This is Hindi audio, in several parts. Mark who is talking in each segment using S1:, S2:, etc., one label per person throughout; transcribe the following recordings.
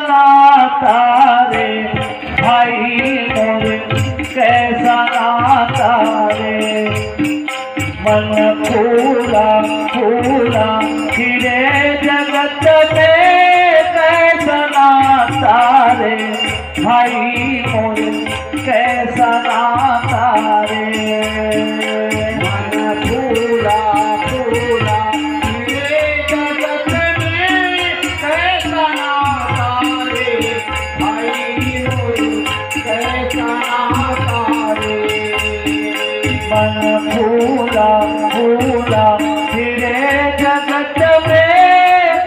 S1: नाता रे भाई मोरे कैसा नाता रे। मन फूला फूला फिरे जगत में कैसा नाता रे भाई मोरे कैसा नाता रे। मन फूला फूला फिरे जगत में कैसा नाता रे भाई मोरे कैसा नाता रे। मन फूला फूला फिरे जगत में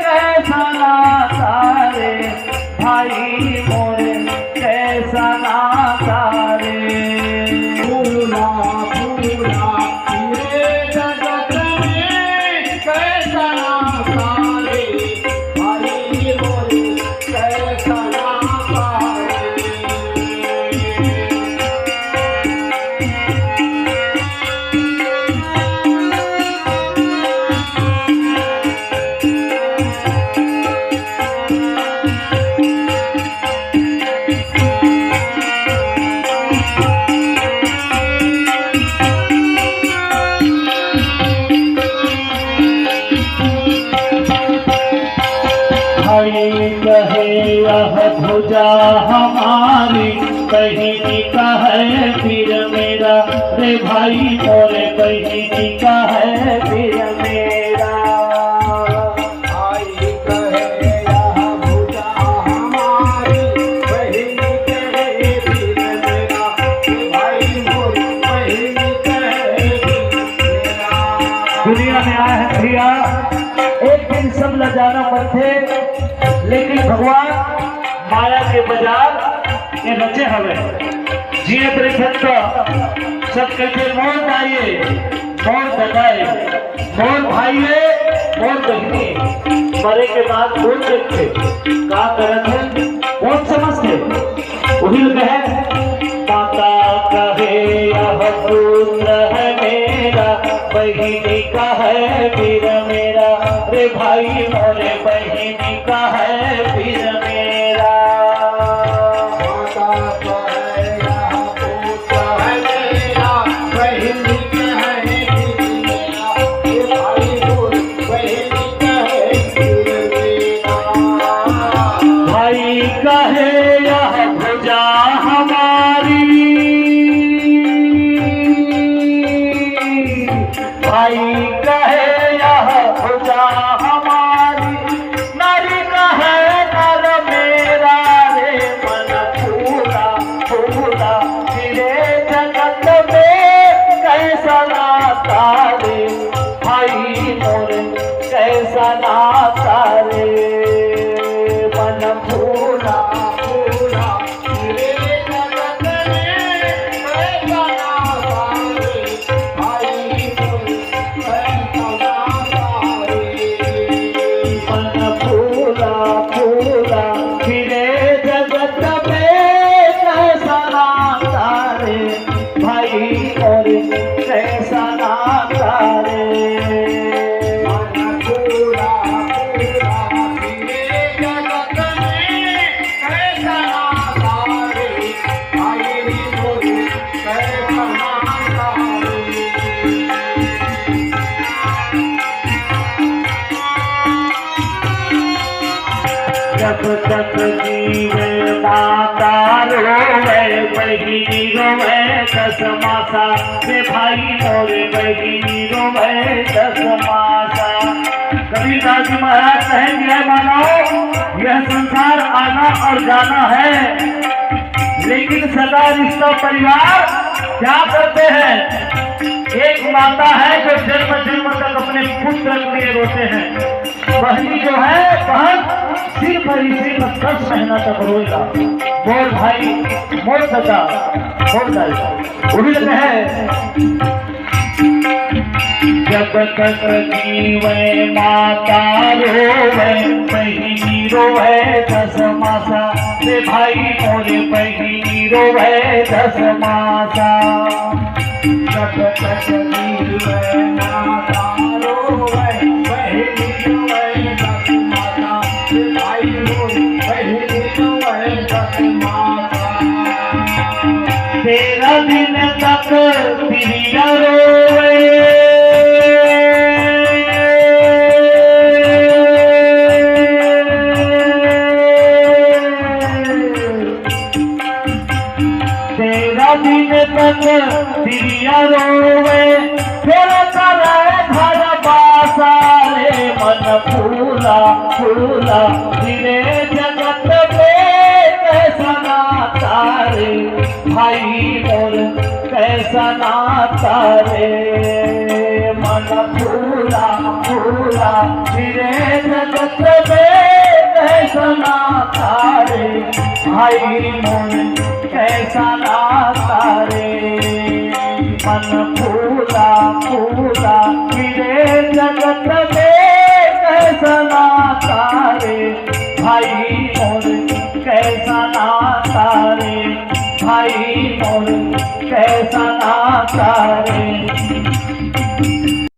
S1: कैसा नाता रे भाई मोरे कैसा नाता रे। फूला फूला फिरे जगत में कैसा नाता रे भाई मोरे कैसा नाता रे। भाई कहे यह भुजा हमारी बहिनी का है फिर मेरा रे भाई मोरे बहिनी का है फिर मेरा। भाई कहे यह भुजा हमारी बहिनी का है फिर मेरा रे भाई मोरे बहिनी का है फिर मेरा। दुनिया में आए हैं भैया एक दिन सब ल जाना मत थे, लेकिन भगवान माया के बाजार ये रचे हवे जिये परिषद सब कहते मोर दाइए मोर ददाए मोर भाइये मोर बहनी। मरे के बाद कौन देखते का करत है कौन समझते वही कहे। माता कहे यह पुत्र है मेरा बहिनी का है फिर मेरा रे भाई मोरे बहिनी का है फिर मेरा। माता कहे यह पुत्र है मेरा बहिनी का है फिर मेरा रे भाई मोरे बहिनी का है फिर मेरा। भाई कहे यह भुजा हमारी भाई कहे यह भुजा हमारी नारी का है नर मेरा रे। मन फूला फूला फिरे जगत में कैसा नाता रे भाई मोरे कैसा नाता रे। मन फूला फूला फिरे जगत में कैसा नाता रे भाई मोरे कैसा नाता रे। मन फूला फूला फिरे जगत में कैसा नाता रे भाई मोरे कैसा नाता रे। मन फूला फूला फिरे जगत में कैसा नाता रे भाई मोरे कैसा नाता रे। जब तक जीवे माता रोवे बहिनी रोवे दस मासा रे भाई मोरे बहिनी रोवे दस मासा। कबीरदास जी महाराज कहेंगे मानो यह संसार आना और जाना है, लेकिन सदा रिश्ता परिवार क्या करते हैं। एक माता है जो जन्म जन्म तक अपने पुत्र के लिए रोते हैं। बहनी जो है बहन सिर्फ सिर्फ 10 महीना तक रोएगा। मोर भाई मोर दादा मोर दाई उड़ी है। जब तक जीवे माता रोवे बहिनी रोवे दस मासा रे भाई मोरे बहिनी रोवे दस मासा। जब तक जीवे माता रोवे बहिनी रोवे दस मासा रे भाई मोरे बहिनी दिन तक तिरिया रोवे तेरा दिन तक तिरिया रोवे फिर करे घर बासारे मन फूला फूला फिरे जगत में कैसा नाता रे भाई मोर कैसा नाता रे मन फूला फूला फिरे जगत में कैसा नाता रे भाई मोर कैसा नाता रे मन फूला फूला फिरे जगत में कैसा नाता रे भाई मोर कैसा नाता रे भाई मोर कैसा नाता रे।